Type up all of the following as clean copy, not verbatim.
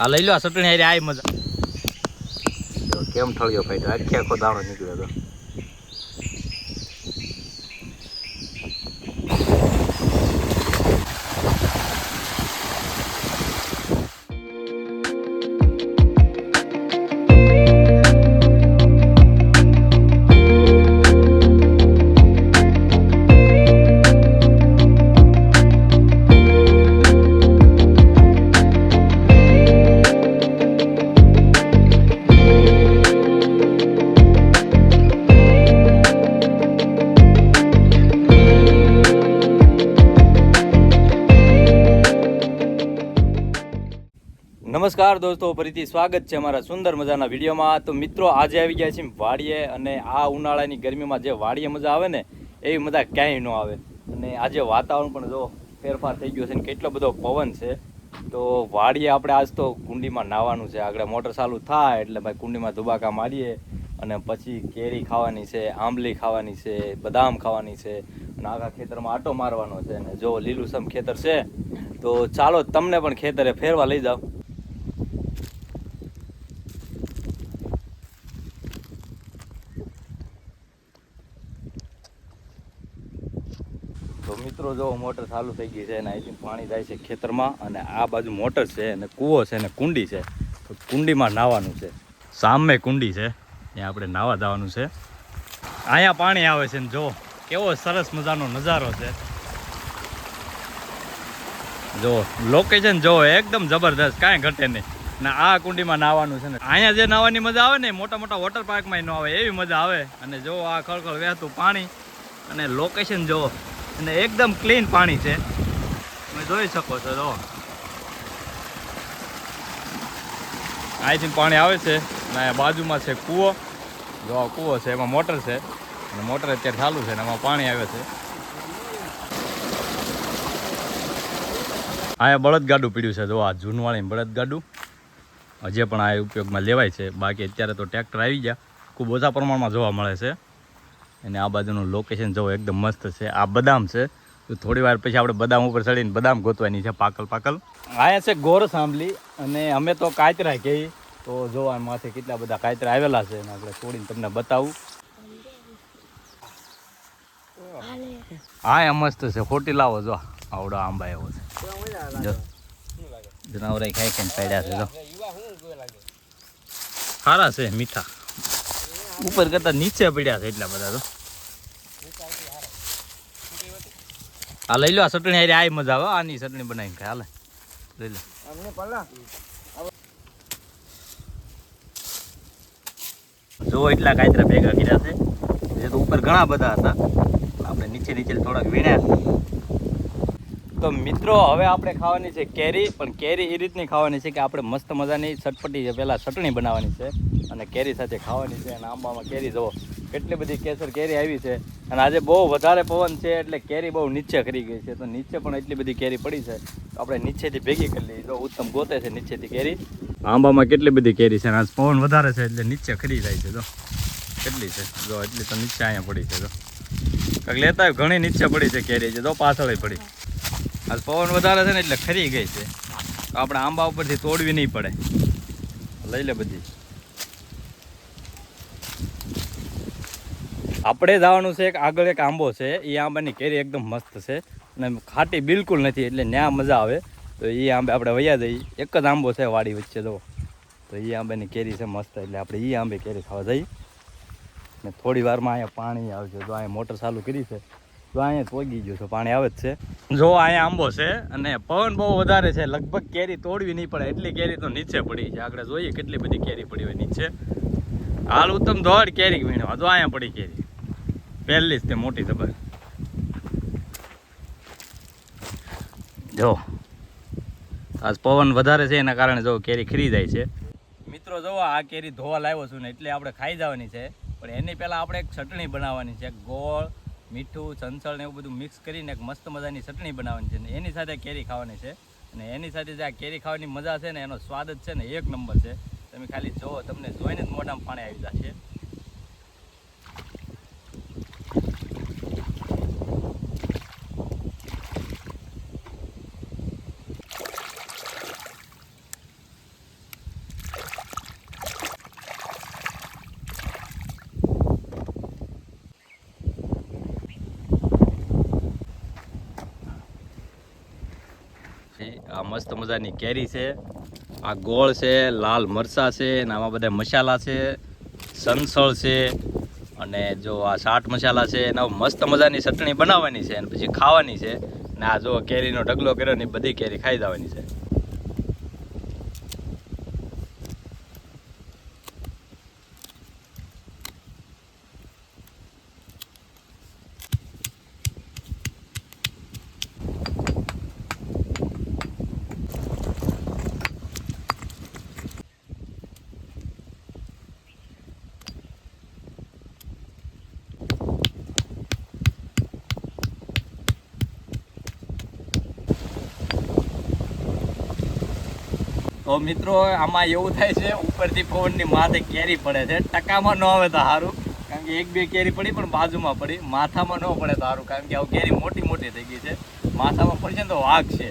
આ લઈ લો આ ચટણી હારે આય મજા. કેમ ઠળિયો ફાટ્યો, આખે આખો દાણો નીકળ્યો હતો. નમસ્કાર દોસ્તો, ફરીથી સ્વાગત છે અમારા સુંદર મજાના વિડીયોમાં. તો મિત્રો આજે આવી ગયા છીએ વાડીએ, અને આ ઉનાળાની ગરમીમાં જે વાડીએ મજા આવે ને એવી મજા ક્યાંય ન આવે. અને આજે વાતાવરણ પણ જો ફેરફાર થઈ ગયો છે ને કેટલો બધો પવન છે. તો વાડીએ આપણે આજ તો કુંડીમાં નાહવાનું છે. આગળ મોટર ચાલુ થાય એટલે ભાઈ કુંડીમાં ધુબાકા મારીએ અને પછી કેરી ખાવાની છે, આંબલી ખાવાની છે, બદામ ખાવાની છે અને આખા ખેતરમાં આટો મારવાનો છે. અને જો લીલુંછમ ખેતર છે તો ચાલો તમને પણ ખેતરે ફેરવા લઈ જાઓ. તો મિત્રો જો મોટર ચાલુ થઈ ગઈ છે અને અહીંથી પાણી જાય છે ખેતરમાં, અને આ બાજુ મોટર છે અને કૂવો છે અને કુંડી છે. તો કુંડીમાં નાહવાનું છે. સામે કુંડી છે, ત્યાં આપણે નાહવા જવાનું છે. અહીંયા પાણી આવે છે ને જો કેવો સરસ મજાનો નજારો છે. જો લોકેશન જો એકદમ જબરદસ્ત, કાંઈ ઘટે નહીં. ને આ કુંડીમાં નાહવાનું છે ને અહીંયા જે નાહવાની મજા આવે ને મોટા મોટા વોટર પાર્કમાં ન આવે એવી મજા આવે. અને જો આ ખળખળ વહેતું પાણી અને લોકેશન જો, અને એકદમ ક્લીન પાણી છે, તમે જોઈ શકો છો. જો અહીંથી પાણી આવે છે અને બાજુમાં છે કૂવો. જો આ કૂવો છે, એમાં મોટર છે અને મોટર અત્યારે ચાલુ છે ને એમાં પાણી આવે છે. અહીંયા બળદગાડું પીડ્યું છે. જો આ જૂનવાળી બળદગાડું હજી પણ આ ઉપયોગમાં લેવાય છે. બાકી અત્યારે તો ટ્રેક્ટર આવી ગયા, ખૂબ ઓછા પ્રમાણમાં જોવા મળે છે. અને આ બાજુનું લોકેશન જો એકદમ મસ્ત છે. આ બદામ છે, તો થોડી વાર પછી આપણે બદામ ઉપર ચડીને બદામ ગોતવાની છે, પાકલ પાકલ. આયા છે ગોર સાંભળી, અને અમે તો કાતરા કહીએ. તો જો આ માથે કેટલા બધા કાતરા આવેલા છે, અને આપણે તોડીને તમને બતાવું. હા મસ્ત છે, ખોટી લાવો. જો આવડો આંબા એવો છે, જો જનાવરાઈ ખાઈ ખાઈને પડ્યા છે. જો સારા છે, મીઠા. ઉપર કરતા નીચે પડ્યા છે એટલા બધા. તો આ લઈ લો આ ચટણી હારે આય મજા આવે. આની ચટણી બનાવીને ખાય, હાલે લઈ લો. જો એટલા કાયતરા ભેગા કર્યા છે. એ તો ઉપર ઘણા બધા હતા, આપણે નીચે નીચે થોડાક વીણ્યા. તો મિત્રો હવે આપણે ખાવાની છે કેરી, પણ કેરી એ રીતની ખાવાની છે કે આપણે મસ્ત મજાની ચટપટી પહેલાં ચટણી બનાવવાની છે અને કેરી સાથે ખાવાની છે. અને આંબામાં કેરી જુઓ કેટલી બધી કેસર કેરી આવી છે. અને આજે બહુ વધારે પવન છે એટલે કેરી બહુ નીચે ખરી ગઈ છે. તો નીચે પણ એટલી બધી કેરી પડી છે, તો આપણે નીચેથી ભેગી કરી લઈએ. જો ઉત્તમ ગોતે છે નીચેથી કેરી. આંબામાં કેટલી બધી કેરી છે, અને આજ પવન વધારે છે એટલે નીચે ખરી જાય છે. જો કેટલી છે, જો એટલી તો નીચે અહીંયા પડી છે. જો કંઈક લેતા હોય ઘણી નીચે પડી છે કેરી છે. જો પાછળ પડી. આજ પવન વધારે છે ને એટલે ખરી ગઈ છે. તો આપણે આંબા ઉપરથી તોડવી નહીં પડે. લઈ લે બધી. આપણે જવાનું છે આગળ એક આંબો છે, એ આંબાની કેરી એકદમ મસ્ત છે અને ખાટી બિલકુલ નથી, એટલે ત્યાં મજા આવે. તો એ આંબે આપણે વયા જઈએ. એક જ આંબો છે વાડી વચ્ચે, જો તો એ આંબાની કેરી છે મસ્ત, એટલે આપણે એ આંબે કેરી ખાવા જઈએ. ને થોડી વારમાં અહીંયા પાણી આવશે. જો અહીંયા મોટર ચાલુ કરી છે, તો અહીંયા પોગી ગયું છે, પાણી આવે જ છે. જો અહીંયા આંબો છે અને પવન બહુ વધારે છે, લગભગ કેરી તોડવી નહીં પડે એટલી કેરી તો નીચે પડી છે. આગળ જોઈએ કેટલી બધી કેરી પડી હોય નીચે. હાલ ઉત્તમ દોડ કેરી વીણવા. જો અહીંયા પડી કેરી પહેલી જ તે મોટી ખબર. જો આજ પવન વધારે છે એના કારણે જો કેરી ખરી જાય છે. મિત્રો જો આ કેરી ધોવા લાવ્યો છું ને એટલે આપણે ખાઈ જવાની છે, પણ એની પહેલાં આપણે એક ચટણી બનાવવાની છે. ગોળ, મીઠું, ચંચળ ને એવું બધું મિક્સ કરીને એક મસ્ત મજાની ચટણી બનાવવાની છે, ને એની સાથે કેરી ખાવાની છે. અને એની સાથે જે આ કેરી ખાવાની મજા છે ને, એનો સ્વાદ જ છે ને એક નંબર છે. તમે ખાલી જુઓ, તમને જોઈને જ મોઢામાં પાણી આવી જશે. આ મસ્ત મજાની કેરી છે, આ ગોળ છે, લાલ મરચાં છે, અને આમાં બધા મસાલા છે, સંસળ છે, અને જો આ ચાટ મસાલા છે. એના મસ્ત મજાની ચટણી બનાવવાની છે અને પછી ખાવાની છે. ને આ જો કેરીનો ઢગલો કર્યો ને બધી કેરી ખાઈ જવાની છે. તો મિત્રો આમાં એવું થાય છે ઉપરથી પવનની માથે કેરી પડે છે. ટકામાં ન આવે તો સારું, કારણ કે એક બે કેરી પડી પણ બાજુમાં પડી. માથામાં ન પડે તો સારું, કારણ કે આ કેરી મોટી મોટી થઈ ગઈ છે. માથામાં પડશે ને તો વાઘ છે.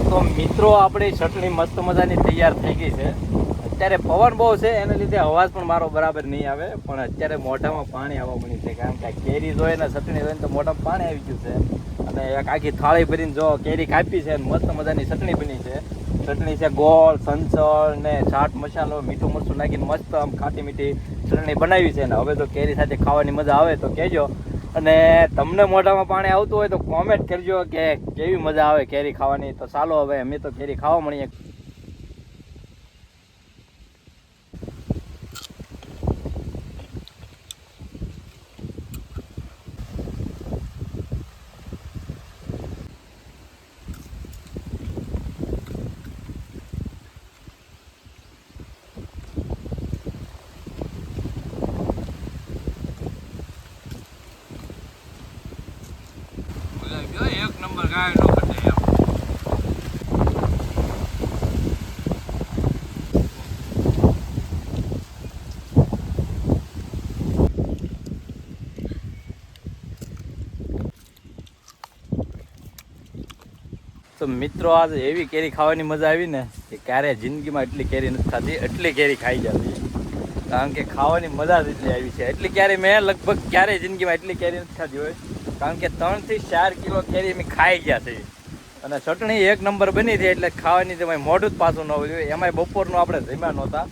તો મિત્રો આપણી ચટણી મસ્ત મજાની તૈયાર થઈ ગઈ છે. અત્યારે પવન બહુ છે, એને લીધે અવાજ પણ મારો બરાબર નહીં આવે, પણ અત્યારે મોઢામાં પાણી આવવા મળી છે, કારણ કે કેરી જોઈએ ને ચટણી જોઈએ ને તો મોઢામાં પાણી આવી ગયું છે. અને એક આખી થાળી ભરીને જો કેરી કાપી છે, મસ્ત મજાની ચટણી બની છે. ચટણી છે ગોળ, સંચળ ને ચાટ મસાલો, મીઠું મરચું નાખીને મસ્ત આમ ખાટી મીઠી ચટણી બનાવી છે. ને હવે તો કેરી સાથે ખાવાની મજા આવે તો કહેજો, અને તમને મોઢામાં પાણી આવતું હોય તો કોમેન્ટ કરજો કે કેવી મજા આવે કેરી ખાવાની. તો ચાલો હવે અમે તો કેરી ખાવા મળીએ. એક નંબર ગાય નો ઘટે એમ. તો મિત્રો આજ એવી કેરી ખાવાની મજા આવી ને કે ક્યારે જિંદગીમાં એટલી કેરી નથી ખાધી, એટલી કેરી ખાઈ જતી. કારણ કે ખાવાની મજા જ એટલી આવી છે. એટલી કેરી મેં લગભગ ક્યારેય જિંદગીમાં એટલી કેરી નથી ખાધી હોય, કારણ કે 3 થી 4 કિલો કેરી અમે ખાઈ ગયા છે. અને ચટણી એક નંબર બની હતી, એટલે ખાવાની તો મોઢું જ પાછું ન હોય. એમાંય બપોરનું આપણે જમ્યા નહોતા,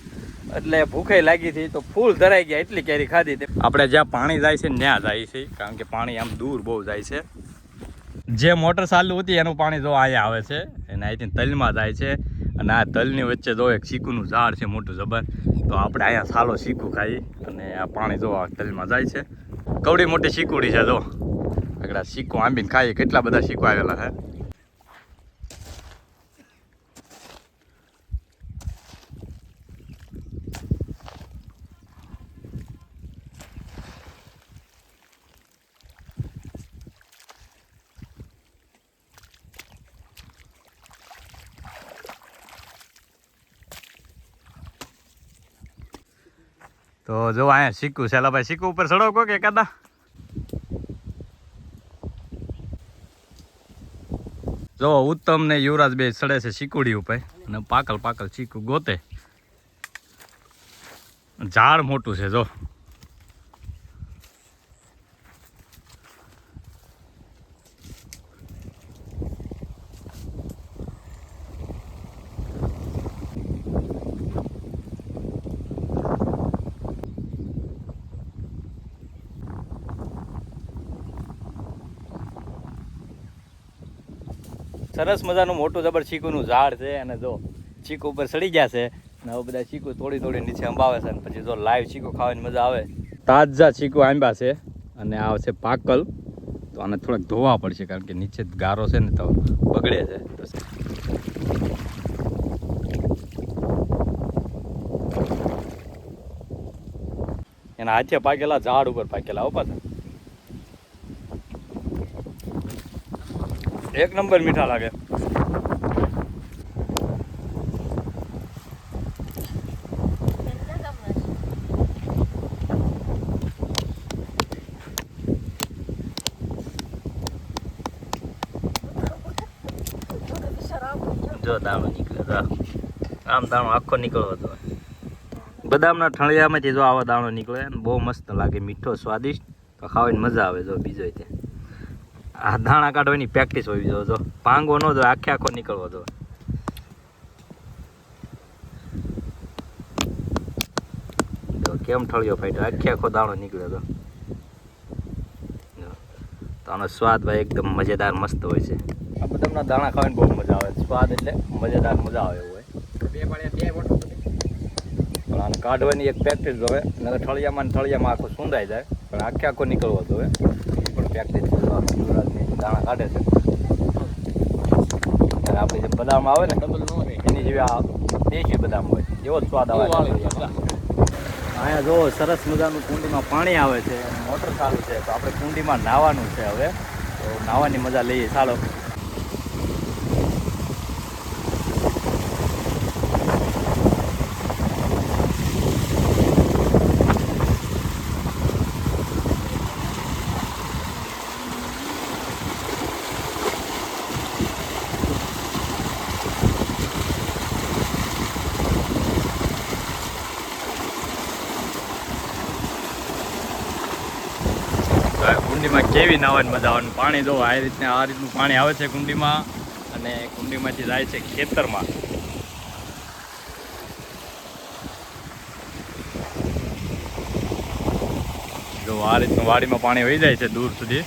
એટલે ભૂખે લાગી હતી, તો ફૂલ ધરાઈ ગયા એટલી કેરી ખાધી હતી. આપણે જ્યાં પાણી જાય છે ત્યાં જાય છે, કારણ કે પાણી આમ દૂર બહુ જાય છે. જે મોટર ચાલુ હતી એનું પાણી જો અહીંયા આવે છે, અને અહીંથી તલમાં જાય છે. અને આ તલની વચ્ચે જો એક ચીકુનું ઝાડ છે મોટું જબર, તો આપણે અહીંયા સાલો ચીકુ ખાઈ, અને આ પાણી જો આ તલમાં જાય છે. કવડી મોટી ચીકુડી છે જો, આગળ ચીકુ આંબીને ખાઈએ. કેટલા બધા ચીકુ આવેલા છે. તો જો અહીંયા શીખું છે ભાઈ, શીખું ઉપર ચડો કો કે કદા. જો ઉત્તમ ને યુવરાજ બે ચડે છે શીકુડી ઉપર, અને પાકલ પાકલ ચીકુ ગોતે. ઝાડ મોટું છે જો. સરસ મજાનું મોટું જબર ચીકુનું ઝાડ છે, અને જો ચીકુ ઉપર ચડી ગયા છે. અને હવે બધા ચીકુ તોડી તોડી નીચે અંબાવે છે, અને પછી જો લાઈવ ચીકુ ખાવાની મજા આવે. તાજા ચીકુ આંબા છે, અને આ છે પાકલ, તો આને થોડાક ધોવા પડશે કારણ કે નીચે ગારો છે ને તો બગડે છે. એના હાથે પાકેલા ઝાડ ઉપર પાકેલા પાછા એક નંબર મીઠા લાગે. જો દાણો નીકળ્યો, આમ દાણો આખો નીકળવો હતો. બદામના ઠળિયામાંથી જો આવા દાણો નીકળે ને બહુ મસ્ત લાગે, મીઠો સ્વાદિષ્ટ, તો ખાવાની મજા આવે. જો બીજો તે આ દાણા કાઢવાની પ્રેક્ટિસ હોવી જોઈએ. જો પાંગો ન જો આખે આખો નીકળવો જો. કેમ ઠળિયો ફાટ્યો, આખે આખો દાણો નીકળ્યો હતો. તો આનો સ્વાદ ભાઈ એકદમ મજેદાર મસ્ત હોય છે. આ બદામના દાણા ખાવાની બહુ મજા આવે, સ્વાદ એટલે મજેદાર મજા આવે એવું હોય. પણ આને કાઢવાની એક પ્રેક્ટિસ જોવે, નકર ઠળિયામાં આખો સુંધાઈ જાય, પણ આખે આખો નીકળવો જોવે. એ પણ પ્રેક્ટિસ દાણા કાઢે છે. ત્યારે આપણે જે બદામ આવે ને એની જેવી આ દેશી બદામ હોય એવો જ સ્વાદ આવે. અહીંયા જો સરસ મજાનું કુંડીમાં પાણી આવે છે અને મોટર ચાલુ છે, તો આપણે કુંડીમાં નાહવાનું છે હવે. તો નાહવાની મજા લઈએ ચાલો. કુંડીમાં કેવી નાહવાની મજા આવે. પાણી જો આ રીતનું પાણી આવે છે કુંડીમાં, અને કુંડીમાંથી જાય છે ખેતરમાં. જો આ રીતનું વાડીમાં પાણી વહી જાય છે દૂર સુધી.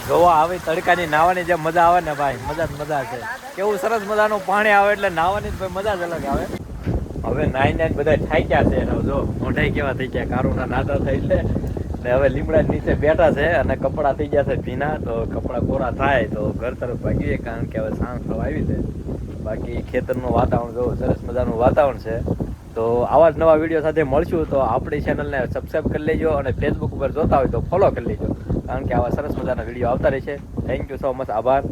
જોવા આવી તડકાની નાહવાની જે મજા આવે ને ભાઈ, મજા જ મજા છે. કેવું સરસ મજાનું પાણી આવે એટલે નાહવાની જ મજા જ અલગ આવે. હવે નાઈ બધા થાક્યા છે, જો મોઢાઈ કેવા થઈ ગયા, કારુના નાટા થઈ એટલે ને હવે લીમડા નીચે બેઠા છે અને કપડાં થઈ ગયા છે ભીના. તો કપડાં કોરા થાય તો ઘર તરફ ભાગીએ, કારણ કે હવે સાંજ થવા આવી છે. બાકી ખેતરનું વાતાવરણ જો સરસ મજાનું વાતાવરણ છે. તો આવા જ નવા વિડીયો સાથે મળશું. તો આપણી ચેનલને સબસ્ક્રાઈબ કરી લેજો અને ફેસબુક ઉપર જોતા હોય તો ફોલો કરી લેજો, કારણ કે આવા સરસ મજાના વિડીયો આવતા રહેશે. થેન્ક યુ સો મચ, આભાર.